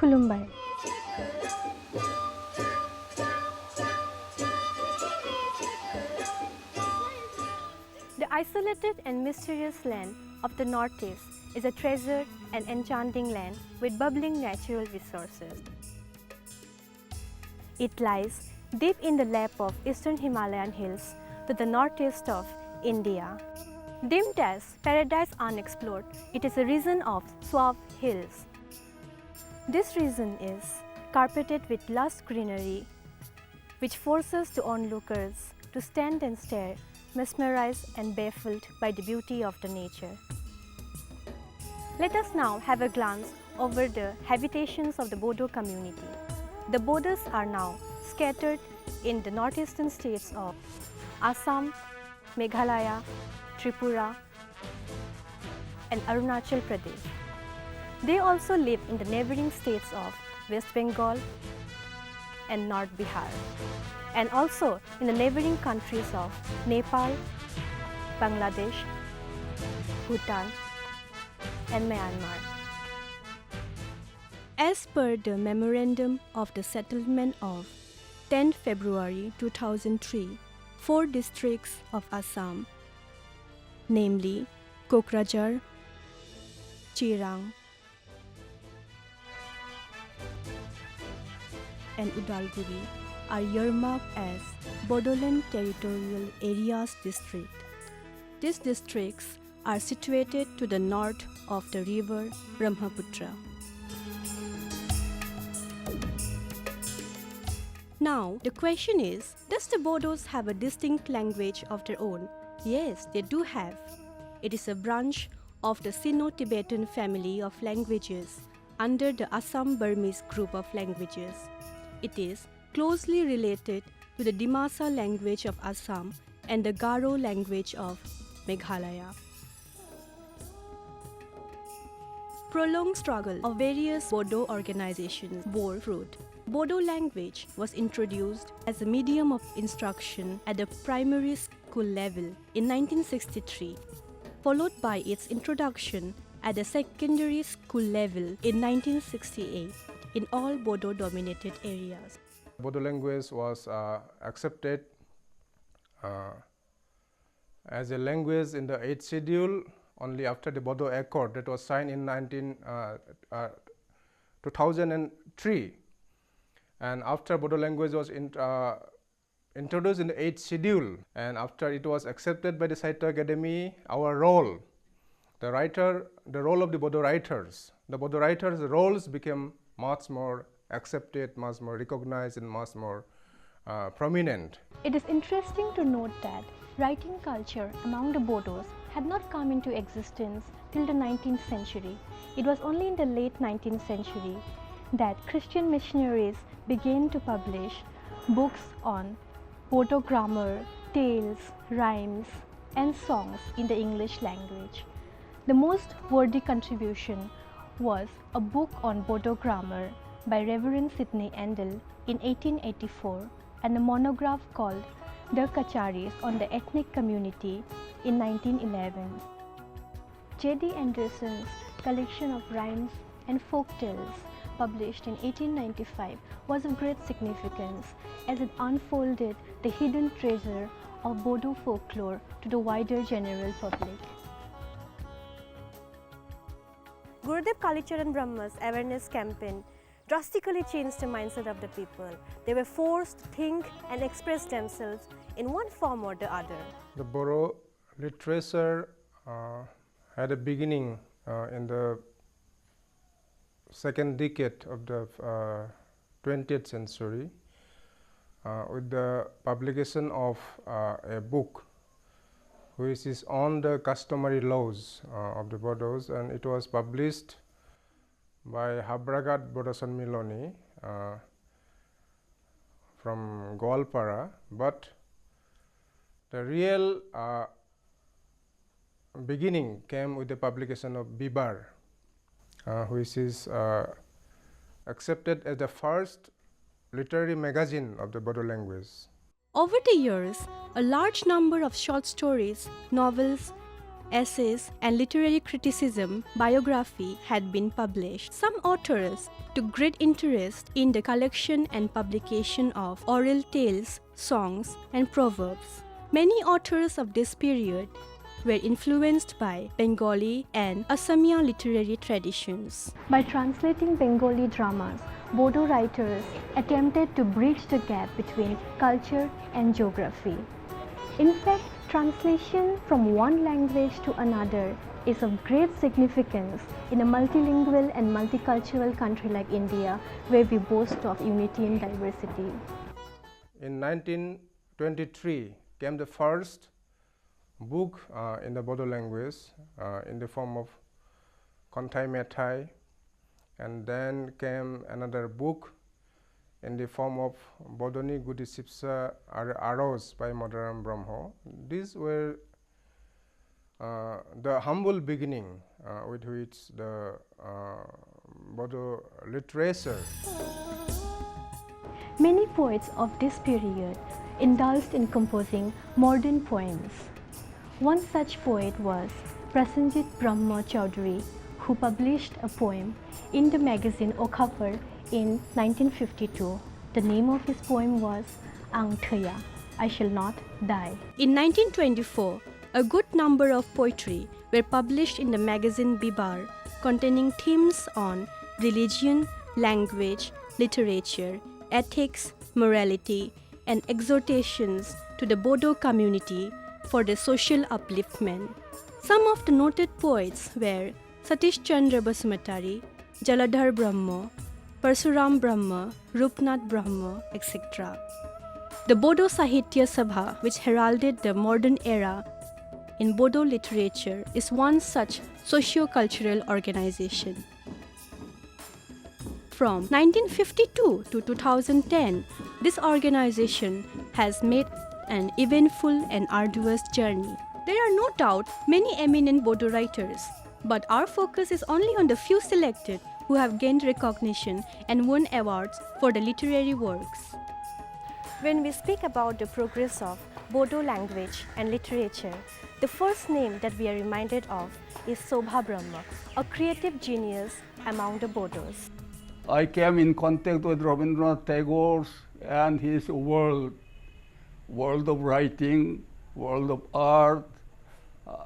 Khulumbai. The isolated and mysterious land of the Northeast is a treasured and enchanting land with bubbling natural resources. It lies deep in the lap of eastern Himalayan hills to the northeast of India. Deemed as paradise unexplored, it is a region of suave hills. This region is carpeted with lush greenery, which forces the onlookers to stand and stare, mesmerized and baffled by the beauty of the nature. Let us now have a glance over the habitations of the Bodo community. The Bodos are now scattered in the northeastern states of Assam, Meghalaya, Tripura, and Arunachal Pradesh. They also live in the neighboring states of West Bengal and North Bihar, and also in the neighboring countries of Nepal, Bangladesh, Bhutan, and Myanmar. As per the memorandum of the settlement of 10 February 2003, 4 districts of Assam, namely Kokrajhar, Chirang, and Udalguri, are earmarked as Bodoland Territorial Areas District. These districts are situated to the north of the river Brahmaputra. Now, the question is, does the Bodos have a distinct language of their own? Yes, they do have. It is a branch of the Sino-Tibetan family of languages under the Assam-Burmese group of languages. It is closely related to the Dimasa language of Assam and the Garo language of Meghalaya. Prolonged struggle of various Bodo organizations bore fruit. Bodo language was introduced as a medium of instruction at the primary school level in 1963, followed by its introduction at the secondary school level in 1968 in all Bodo-dominated areas. Bodo language was accepted as a language in the 8th schedule only after the Bodo Accord that was signed in 2003. And after Bodo language was introduced in the 8th schedule, and after it was accepted by the Sahitya Akademi, our role, the role of the Bodo writers, the Bodo writers' roles became much more accepted, much more recognized, and much more prominent. It is interesting to note that writing culture among the Bodos had not come into existence till the 19th century. It was only in the late 19th century that Christian missionaries began to publish books on Bodo grammar, tales, rhymes, and songs in the English language. The most worthy contribution was a book on Bodo grammar by Reverend Sidney Endel in 1884 and a monograph called The Kacharis on the Ethnic Community in 1911. J.D. Anderson's collection of rhymes and folk tales published in 1895 was of great significance as it unfolded the hidden treasure of Bodo folklore to the wider general public. Gurudev Kalicharan Brahma's awareness campaign drastically changed the mindset of the people. They were forced to think and express themselves in one form or the other. The Bodo literature had a beginning in the second decade of the 20th century with the publication of a book which is on the customary laws of the Bodos, and it was published by Habragat Bodo Sanmiloni from Goalpara, but the real beginning came with the publication of Bibar, which is accepted as the first literary magazine of the Bodo language. Over the years, a large number of short stories, novels, essays, and literary criticism biography had been published. Some authors took great interest in the collection and publication of oral tales, songs, and proverbs. Many authors of this period were influenced by Bengali and Assamia literary traditions. By translating Bengali dramas, Bodo writers attempted to bridge the gap between culture and geography. In fact, translation from one language to another is of great significance in a multilingual and multicultural country like India, where we boast of unity in diversity. In 1923 came the first book in the Bodo language in the form of Kontai Metai, and then came another book in the form of Bodoni Gudi Sipsa Aros by Madaram Brahma. These were the humble beginning with which the Bodo literature. Many poets of this period indulged in composing modern poems. One such poet was Prasanjit Brahma Chaudhary, who published a poem in the magazine Okhapar in 1952. The name of his poem was Angthaya, I Shall Not Die. In 1924, a good number of poetry were published in the magazine Bibar, containing themes on religion, language, literature, ethics, morality, and exhortations to the Bodo community for their social upliftment. Some of the noted poets were Satish Chandra Basumatari, Jaladhar Brahma, Parsuram Brahma, Rupnath Brahma, etc. The Bodo Sahitya Sabha, which heralded the modern era in Bodo literature, is one such socio-cultural organization. From 1952 to 2010, this organization has made an eventful and arduous journey. There are no doubt many eminent Bodo writers, but our focus is only on the few selected who have gained recognition and won awards for the literary works. When we speak about the progress of Bodo language and literature, the first name that we are reminded of is Sobha Brahma, a creative genius among the Bodos. I came in contact with Rabindranath Tagore and his world of writing, world of art,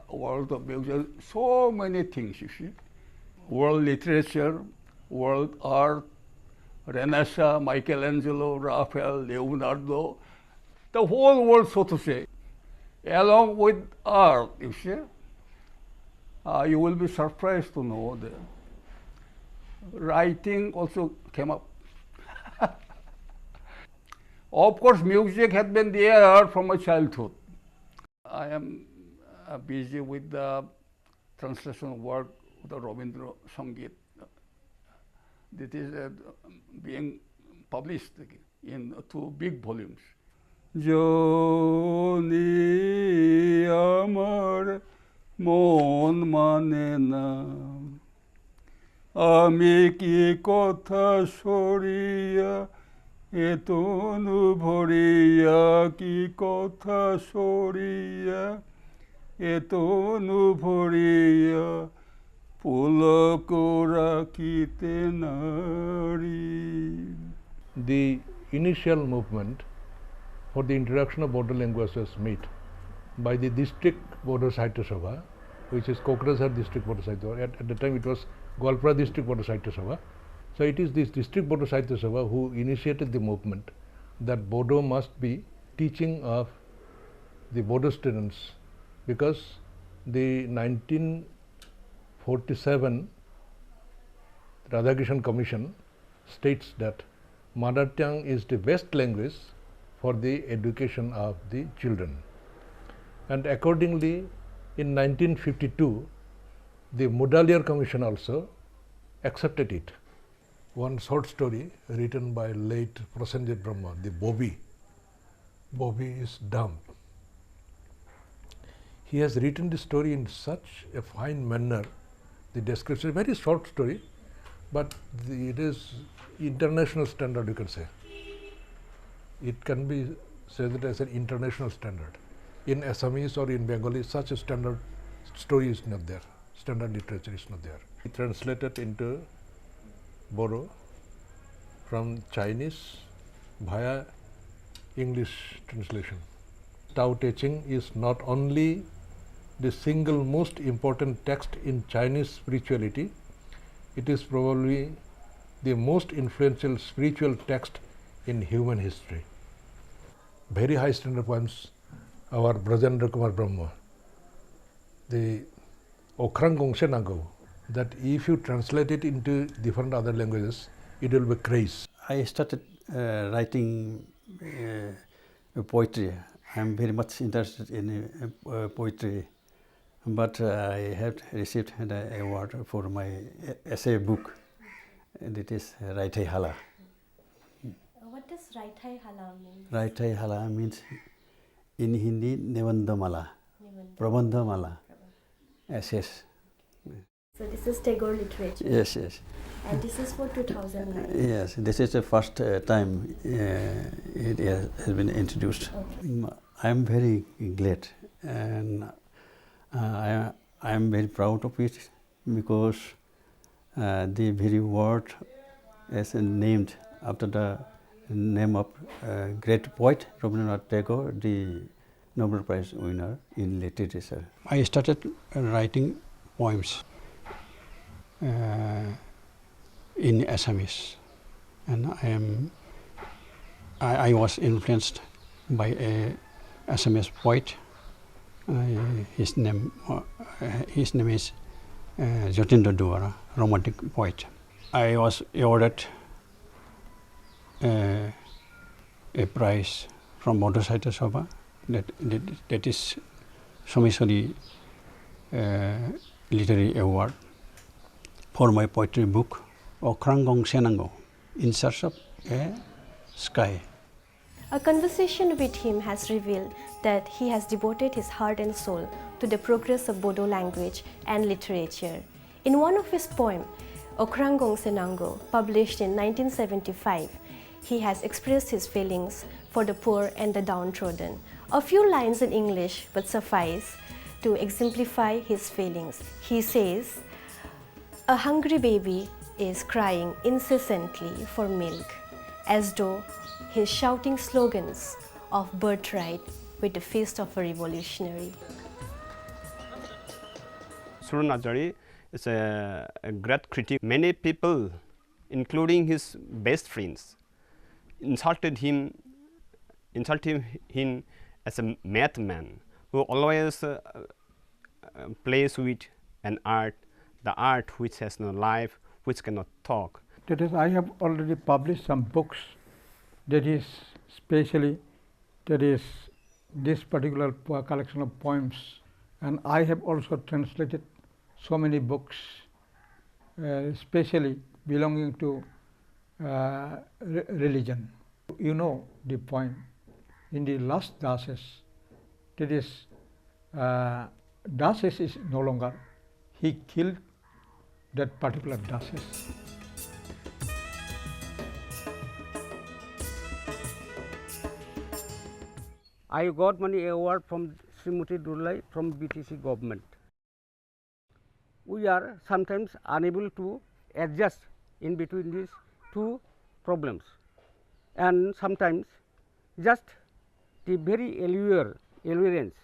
world of music, so many things, you see. World literature, world art, Renaissance, Michelangelo, Raphael, Leonardo, the whole world, so to say, along with art, you see. You will be surprised to know that writing also came up. Of course, music had been there from my childhood. I am busy with the translation work of the Rabindra Sangeet. That is being published in 2 big volumes. Joni amar mon mane na, ami ki kotha shoriya etonu bhoriya ki kotha shoriya etonu bhoriya pulako rakite nari. The initial movement for the introduction of Bodo language was made by the district Bodo Sahitya Sabha, which is Kokrajhar district Bodo Sahitya Sabha. At the time it was Goalpara district Bodo Sahitya Sabha. So it is this district Bodo Sahitya Sabha who initiated the movement that Bodo must be teaching of the Bodo students, because the 1947 Radhakrishnan Commission states that mother tongue is the best language for the education of the children. And accordingly, in 1952, the Mudaliar Commission also accepted it. One short story written by late Prasanjit Brahma, the Bobby. Bobby is dumb. He has written the story in such a fine manner. The description, very short story, but it is international standard, you can say. It can be said as an international standard. In Assamese or in Bengali, such a standard story is not there, standard literature is not there. He translated into Bodo from Chinese via English translation. Tao Te Ching is not only the single most important text in Chinese spirituality, it is probably the most influential spiritual text in human history. Very high standard poems, our Brajendra Kumar Brahma, the Okrang Gongshe Nango, that if you translate it into different other languages, it will be craze. I started writing poetry. I am very much interested in poetry, but I have received the award for my essay book, and it is Raitai Hala. What does Raitai Hala mean? Raitai Hala means in Hindi Nibandhamala, Prabandhamala, essays. So this is Tagore literature. Yes, yes. And this is for 2009. Yes, this is the first time it has been introduced. Okay. I am very glad, and I am very proud of it, because the very word is named after the name of great poet Rabindranath Tagore, the Nobel Prize winner in literature. I started writing poems in Assamese, and I was influenced by a Assamese poet. His name is Jotindra Duara, romantic poet. I was awarded a prize from Bodo Sahitya Sabha, that is Somisari Literary Award, for my poetry book, Okrang Gongshe Nango, In Search of a Sky. A conversation with him has revealed that he has devoted his heart and soul to the progress of Bodo language and literature. In one of his poems, Okrang Gongshe Nango, published in 1975, he has expressed his feelings for the poor and the downtrodden. A few lines in English would suffice to exemplify his feelings. He says, "A hungry baby is crying incessantly for milk, as though he's shouting slogans of birthright with the fist of a revolutionary." Chaudhary is a great critic. Many people, including his best friends, insulted him as a madman who always plays with an art, the art which has no life, which cannot talk. That is, I have already published some books, that is this particular collection of poems, and I have also translated so many books, especially belonging to religion. You know the poem in the last Dases, that is, Dases is no longer, he killed that particular Dases. I got money award from Srimati Durlai from BTC government. We are sometimes unable to adjust in between these two problems, and sometimes just the very allurance,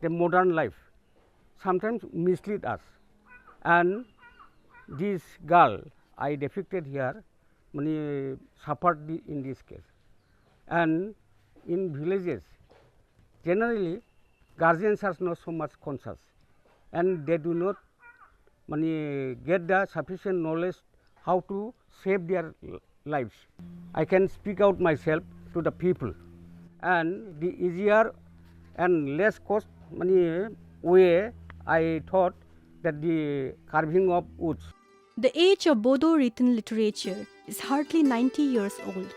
the modern life sometimes mislead us, and this girl I depicted here suffered in this case. And in villages generally guardians are not so much conscious, and they do not get the sufficient knowledge how to save their lives. I can speak out myself to the people, and the easier and less cost way I thought that the carving of woods. The age of Bodo written literature is hardly 90 years old.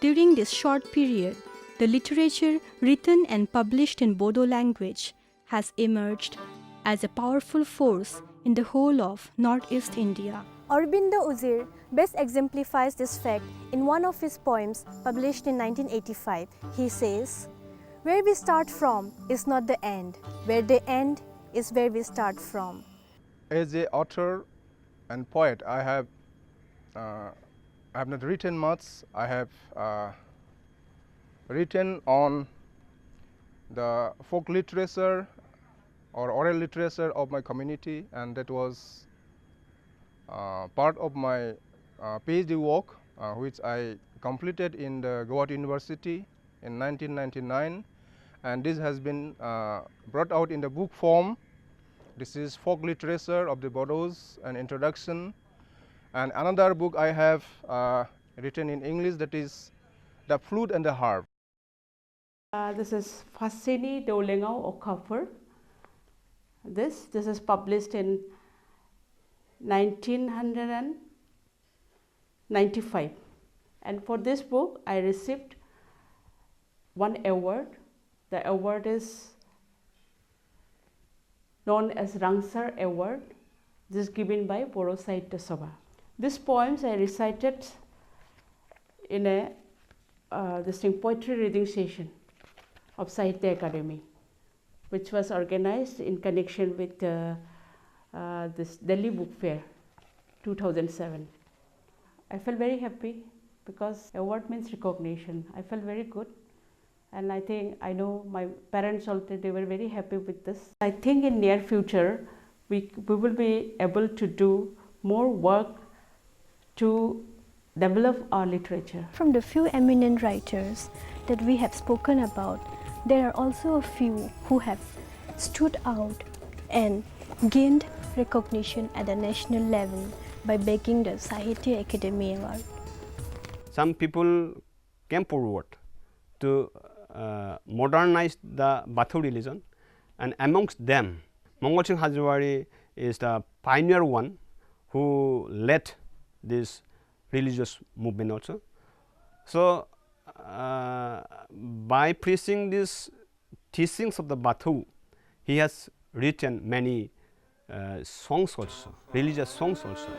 During this short period, the literature written and published in Bodo language has emerged as a powerful force in the whole of Northeast India. Aurobindo Uzir best exemplifies this fact in one of his poems published in 1985. He says, "Where we start from is not the end. Where they end, is where we start from. As a author and poet, I have not written much. I have written on the folk literature or oral literature of my community, and that was part of my PhD work, which I completed in the Guwahati University in 1999, and this has been brought out in the book form. This is Folk Literature of the Bodos, an introduction. And another book I have written in English, that is The Flute and the Harp. This is Fasini Dolengau Okafor. This is published in 1995, and for this book I received one award. The award is known as Rangsar Award. This is given by Bodo Sahitya Sabha. These poems I recited in a poetry reading session of Sahitya Akademi, which was organized in connection with this Delhi Book Fair 2007. I felt very happy because award means recognition. I felt very good, and I know my parents also, they were very happy with this. I think in near future we will be able to do more work to develop our literature. From the few eminent writers that we have spoken about, there are also a few who have stood out and gained recognition at the national level by bagging the Sahitya Akademi Award. Some people came forward to modernize the Bathu religion, and amongst them, Mongol Singh Hajalwari is the pioneer one who led this religious movement also. So, by preaching these teachings of the Bathu, he has written many songs also, religious songs also.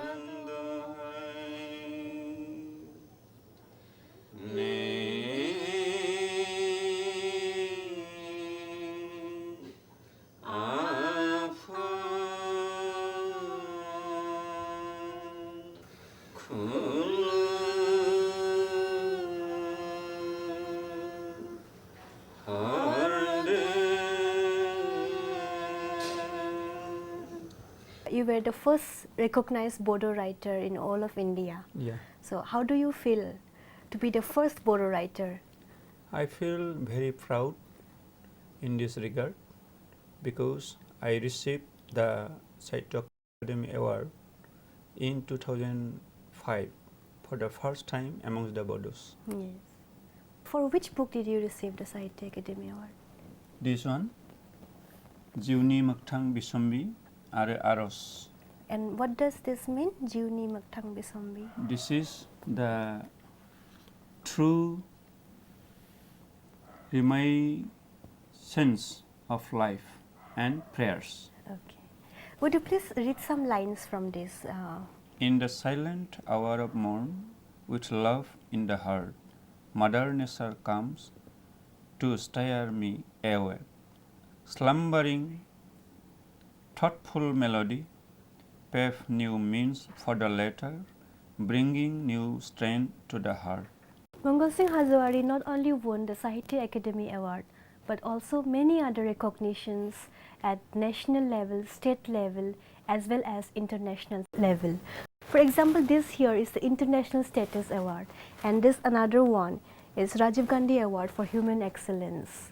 You were the first recognized Bodo writer in all of India. Yeah. So how do you feel to be the first Bodo writer? I feel very proud in this regard because I received the Sahitya Akademi Award in 2005 for the first time amongst the Bodos. Yes. For which book did you receive the Sahitya Akademi Award? This one, Jiuni Makthang Bisombi Are Aros. And what does this mean, Jiuni Makthang Bisombi? This is the true reminiscence of life and prayers. Okay. Would you please read some lines from this? In the silent hour of morn, with love in the heart, Mother Nature comes to stir me awake. Slumbering, thoughtful melody, pave new means for the latter, bringing new strength to the heart. Mongol Singh Hajalwari not only won the Sahitya Akademi Award, but also many other recognitions at national level, state level, as well as international level. For example, this here is the International Status Award, and this another one is Rajiv Gandhi Award for Human Excellence.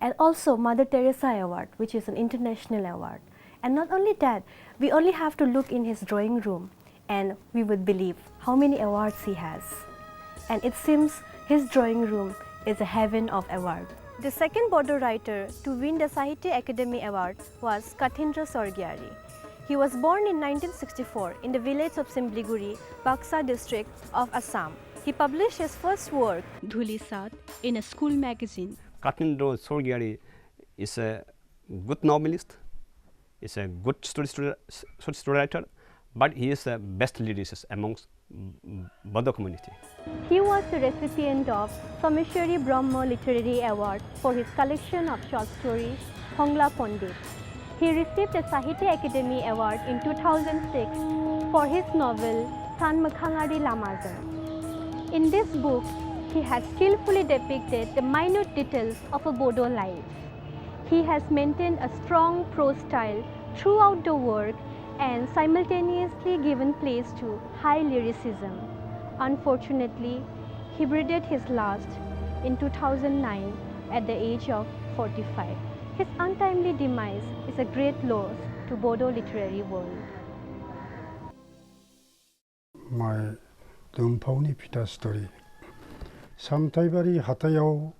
And also Mother Teresa Award, which is an international award. And not only that, we only have to look in his drawing room and we would believe how many awards he has. And it seems his drawing room is a heaven of awards. The second Bodo writer to win the Sahitya Akademi Award was Kathindra Sorghiri. He was born in 1964 in the village of Simbliguri, Baksa district of Assam. He published his first work, Dhuli Saat, in a school magazine. Kathindra Sorghiri is a good novelist, is a good story writer, but he is the best lyricist amongst Bodo community. He was the recipient of Brahma Literary Award for his collection of short stories, Hongla Pandit. He received the Sahitya Akademi Award in 2006 for his novel Sanmakhangari Lamazar. In this book, he has skillfully depicted the minute details of a Bodo life. He has maintained a strong prose style throughout the work and simultaneously given place to high lyricism. Unfortunately, he breathed his last in 2009 at the age of 45. His untimely demise is a great loss to Bodo literary world. My Dumponi Pita story. Samtaibari Hatayau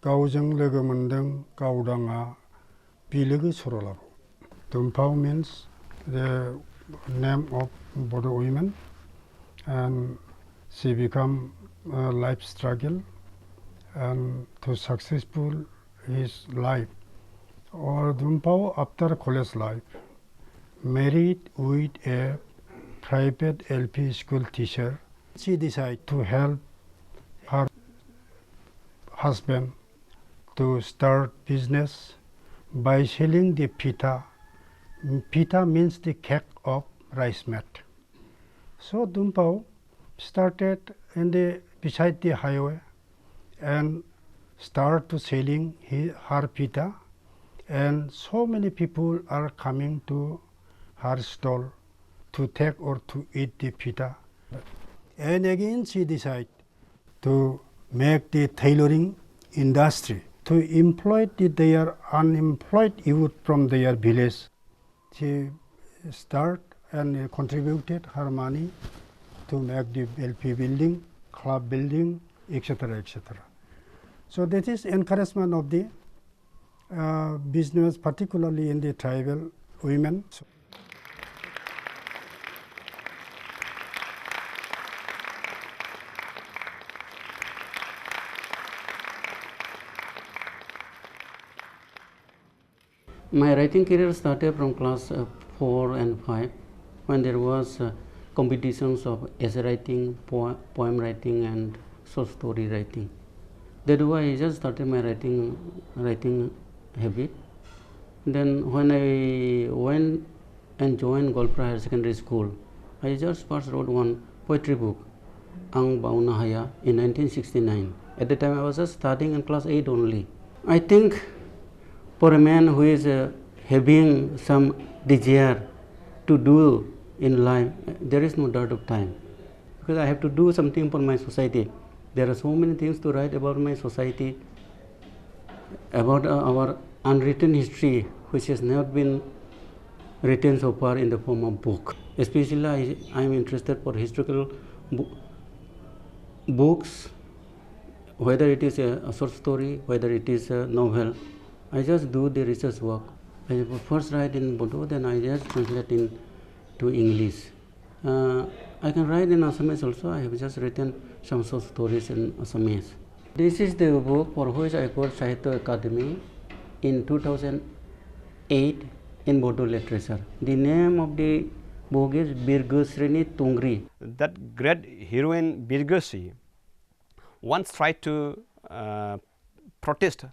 Gaujang Legamundang Gaudanga Bilig Surolabu. Dumpau means the name of Bodo women, and she become a life struggle and to successful his life. Or Dumpau after college life, married with a private LP school teacher. She decided to help her husband to start business by selling the pita. Pita means the cake of rice mat. So Dumpau started beside the highway and start to selling her pita, and so many people are coming to her stall to take or to eat the pita. And again she decided to make the tailoring industry to employ their unemployed youth from their village. She started and contributed her money to make the LP building, club building, etc., etc. So that is encouragement of the business, particularly in the tribal women. My writing career started from class 4 and 5 when there was competitions of essay writing, poem writing and short story writing. That way I just started my writing habit. Then when I went and joined Golpra Higher Secondary School, I just first wrote one poetry book, Ang Bauna Haya, in 1969. At the time I was just starting in class 8 only. I think for a man who is having some desire to do in life, there is no doubt of time, because I have to do something for my society. There are so many things to write about my society, about our unwritten history, which has not been written so far in the form of book. Especially I am interested for historical books, whether it is a short story, whether it is a novel. I just do the research work. I first write in Bodo, then I just translate into English. I can write in Assamese also. I have just written some short stories in Assamese. This is the book for which I got Sahitya Akademi in 2008 in Bodo literature. The name of the book is Birgasrini Tungri. That great heroine Birgasi once tried to protest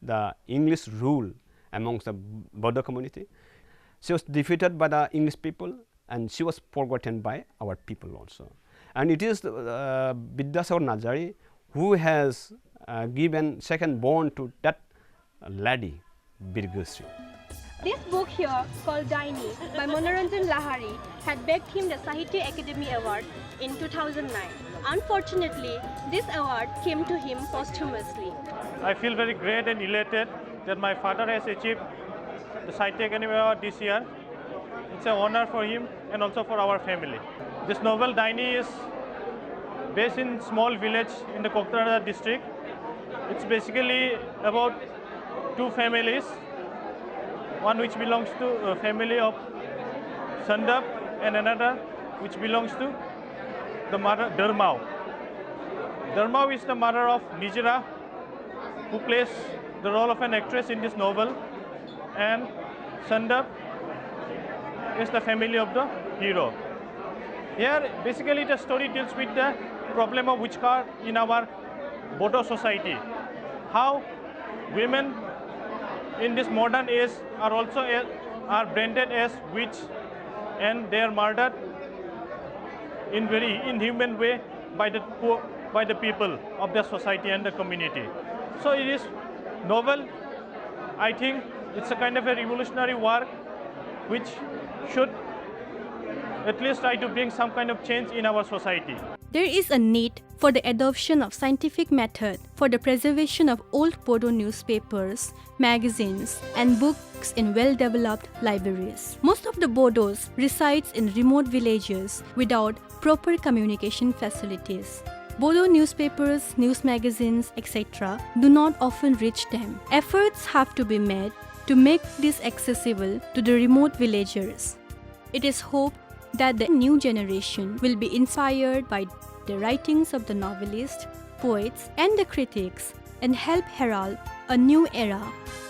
the English rule amongst the Bodo community. She was defeated by the English people and she was forgotten by our people also. And it is Vidyasagar Najari who has given second born to that lady, Birgasri. This book here, called Daini by Manoranjan Lahari, had begged him the Sahitya Akademi Award in 2009. Unfortunately, this award came to him posthumously. I feel very great and elated that my father has achieved the Sahitya Akademi Award this year. It's an honor for him and also for our family. This novel Daini is based in small village in the Kathindra district. It's basically about two families, one which belongs to a family of Sandap and another which belongs to the mother Dharmau. Dharmau is the mother of Nijira, who plays the role of an actress in this novel, and Sandap is the family of the hero. Here basically the story deals with the problem of witchcraft in our Bodo society. How women in this modern age are also are branded as witch, and they are murdered in very inhuman way by the poor, by the people of the society and the community. So it is novel. I think it's a kind of a revolutionary work which should at least try to bring some kind of change in our society. There is a need for the adoption of scientific method for the preservation of old Bodo newspapers, magazines, and books in well-developed libraries. Most of the Bodos resides in remote villages without proper communication facilities. Bodo newspapers, news magazines, etc. do not often reach them. Efforts have to be made to make this accessible to the remote villagers. It is hoped that the new generation will be inspired by the writings of the novelists, poets, and the critics and help herald a new era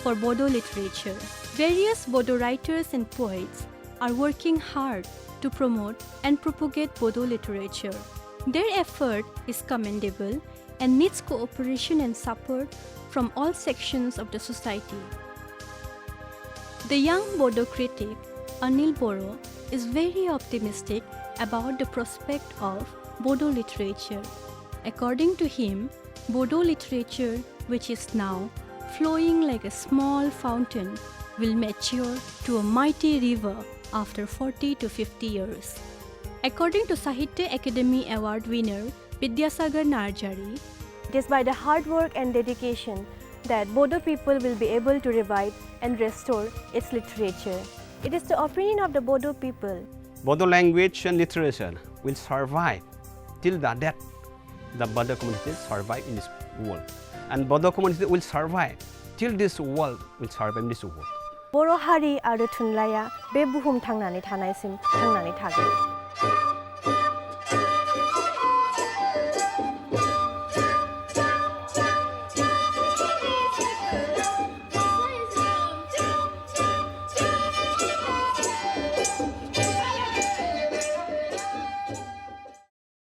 for Bodo literature. Various Bodo writers and poets are working hard to promote and propagate Bodo literature. Their effort is commendable and needs cooperation and support from all sections of the society. The young Bodo critic, Anil Boro, is very optimistic about the prospect of Bodo literature. According to him, Bodo literature, which is now flowing like a small fountain, will mature to a mighty river after 40 to 50 years. According to Sahitya Akademi Award winner Vidyasagar Narjari, it is by the hard work and dedication that Bodo people will be able to revive and restore its literature. It is the opinion of the Bodo people. Bodo language and literature will survive till the death. The Bodo community survive in this world, and Bodo community will survive till this world will survive in this world. Boro hari aru thunlaya be buhum thangnani thanaisim thangnani thagin.